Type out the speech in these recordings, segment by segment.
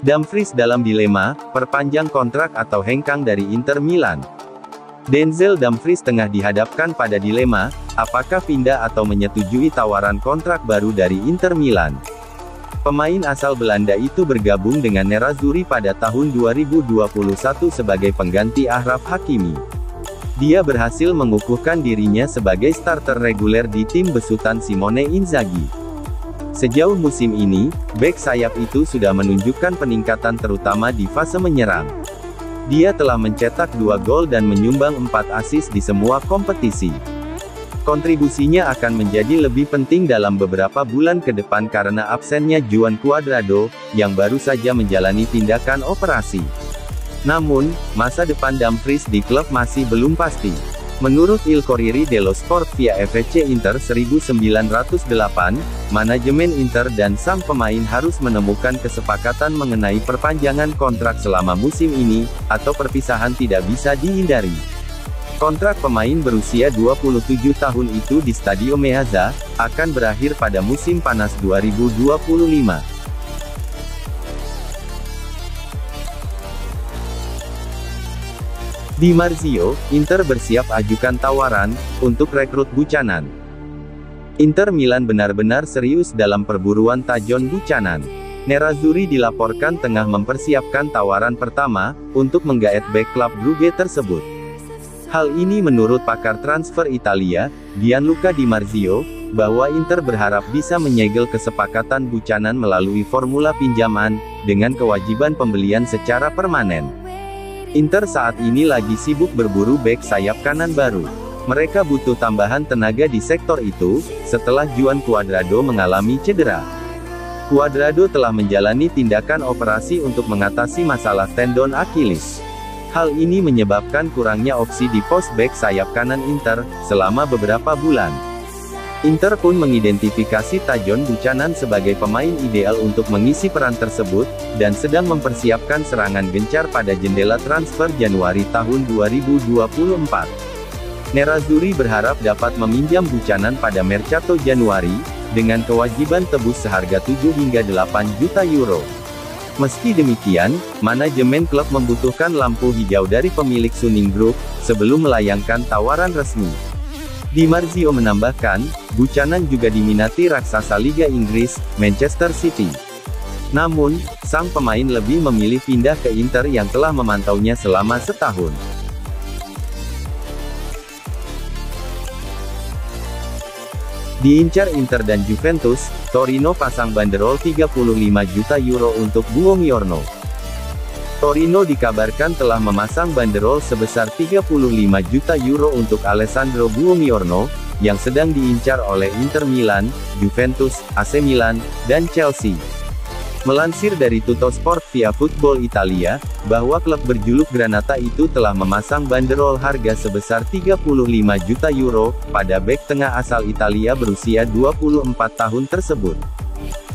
Dumfries dalam dilema, perpanjang kontrak atau hengkang dari Inter Milan. Denzel Dumfries tengah dihadapkan pada dilema, apakah pindah atau menyetujui tawaran kontrak baru dari Inter Milan. Pemain asal Belanda itu bergabung dengan Nerazzurri pada tahun 2021 sebagai pengganti Achraf Hakimi. Dia berhasil mengukuhkan dirinya sebagai starter reguler di tim besutan Simone Inzaghi. Sejauh musim ini, bek sayap itu sudah menunjukkan peningkatan terutama di fase menyerang. Dia telah mencetak 2 gol dan menyumbang 4 assist di semua kompetisi. Kontribusinya akan menjadi lebih penting dalam beberapa bulan ke depan karena absennya Juan Cuadrado, yang baru saja menjalani tindakan operasi. Namun, masa depan Dumfries di klub masih belum pasti. Menurut Il Corriere dello Sport via FVC Inter 1908, manajemen Inter dan sang pemain harus menemukan kesepakatan mengenai perpanjangan kontrak selama musim ini, atau perpisahan tidak bisa dihindari. Kontrak pemain berusia 27 tahun itu di Stadio Meazza, akan berakhir pada musim panas 2025. Di Marzio, Inter bersiap ajukan tawaran, untuk rekrut Buchanan. Inter Milan benar-benar serius dalam perburuan Tajon Buchanan. Nerazzurri dilaporkan tengah mempersiapkan tawaran pertama, untuk menggaet bek klub Brugge tersebut. Hal ini menurut pakar transfer Italia, Gianluca Di Marzio, bahwa Inter berharap bisa menyegel kesepakatan Buchanan melalui formula pinjaman, dengan kewajiban pembelian secara permanen. Inter saat ini lagi sibuk berburu bek sayap kanan baru. Mereka butuh tambahan tenaga di sektor itu, setelah Juan Cuadrado mengalami cedera. Cuadrado telah menjalani tindakan operasi untuk mengatasi masalah tendon Achilles. Hal ini menyebabkan kurangnya opsi di pos bek sayap kanan Inter, selama beberapa bulan. Inter pun mengidentifikasi Tajon Buchanan sebagai pemain ideal untuk mengisi peran tersebut, dan sedang mempersiapkan serangan gencar pada jendela transfer Januari tahun 2024. Nerazzurri berharap dapat meminjam Buchanan pada Mercato Januari, dengan kewajiban tebus seharga 7 hingga 8 juta euro. Meski demikian, manajemen klub membutuhkan lampu hijau dari pemilik Suning Group, sebelum melayangkan tawaran resmi. Di Marzio menambahkan, Buchanan juga diminati raksasa Liga Inggris, Manchester City. Namun, sang pemain lebih memilih pindah ke Inter yang telah memantaunya selama setahun. Diincar Inter dan Juventus, Torino pasang banderol 35 juta euro untuk Buongiorno. Torino dikabarkan telah memasang banderol sebesar 35 juta euro untuk Alessandro Buongiorno, yang sedang diincar oleh Inter Milan, Juventus, AC Milan, dan Chelsea. Melansir dari Tuttosport via Football Italia, bahwa klub berjuluk Granata itu telah memasang banderol harga sebesar 35 juta euro, pada bek tengah asal Italia berusia 24 tahun tersebut.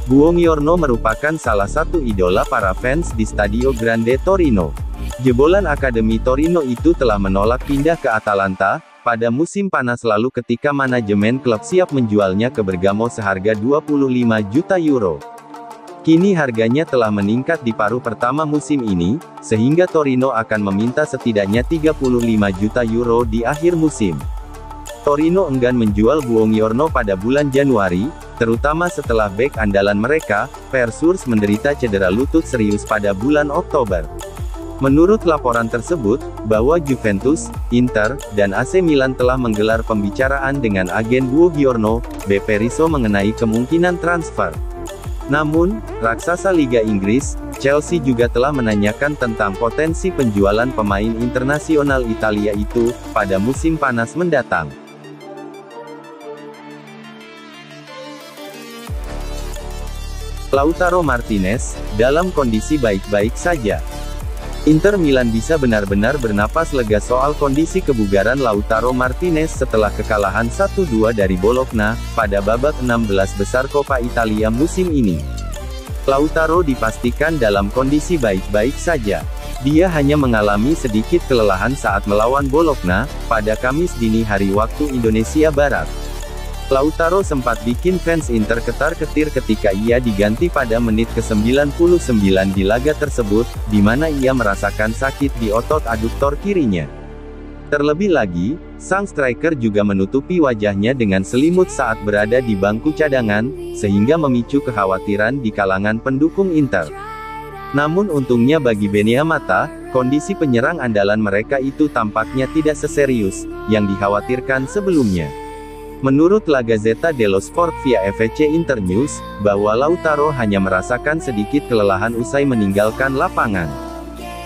Buongiorno merupakan salah satu idola para fans di Stadio Grande Torino. Jebolan Akademi Torino itu telah menolak pindah ke Atalanta, pada musim panas lalu ketika manajemen klub siap menjualnya ke Bergamo seharga 25 juta euro. Kini harganya telah meningkat di paruh pertama musim ini, sehingga Torino akan meminta setidaknya 35 juta euro di akhir musim. Torino enggan menjual Buongiorno pada bulan Januari, terutama setelah bek andalan mereka, Per Surs menderita cedera lutut serius pada bulan Oktober. Menurut laporan tersebut, bahwa Juventus, Inter, dan AC Milan telah menggelar pembicaraan dengan agen Buongiorno, BP Rizzo mengenai kemungkinan transfer. Namun, raksasa Liga Inggris, Chelsea juga telah menanyakan tentang potensi penjualan pemain internasional Italia itu, pada musim panas mendatang. Lautaro Martinez, dalam kondisi baik-baik saja. Inter Milan bisa benar-benar bernapas lega soal kondisi kebugaran Lautaro Martinez setelah kekalahan 1-2 dari Bologna, pada babak 16 besar Coppa Italia musim ini. Lautaro dipastikan dalam kondisi baik-baik saja. Dia hanya mengalami sedikit kelelahan saat melawan Bologna, pada Kamis dini hari waktu Indonesia Barat. Lautaro sempat bikin fans Inter ketar-ketir ketika ia diganti pada menit ke-99 di laga tersebut, di mana ia merasakan sakit di otot aduktor kirinya. Terlebih lagi, sang striker juga menutupi wajahnya dengan selimut saat berada di bangku cadangan, sehingga memicu kekhawatiran di kalangan pendukung Inter. Namun untungnya bagi Beniamata, kondisi penyerang andalan mereka itu tampaknya tidak seserius yang dikhawatirkan sebelumnya. Menurut La Gazzetta dello Sport via FVC Internews, bahwa Lautaro hanya merasakan sedikit kelelahan usai meninggalkan lapangan.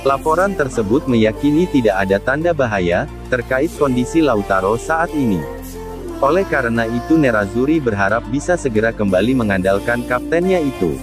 Laporan tersebut meyakini tidak ada tanda bahaya terkait kondisi Lautaro saat ini. Oleh karena itu Nerazzurri berharap bisa segera kembali mengandalkan kaptennya itu.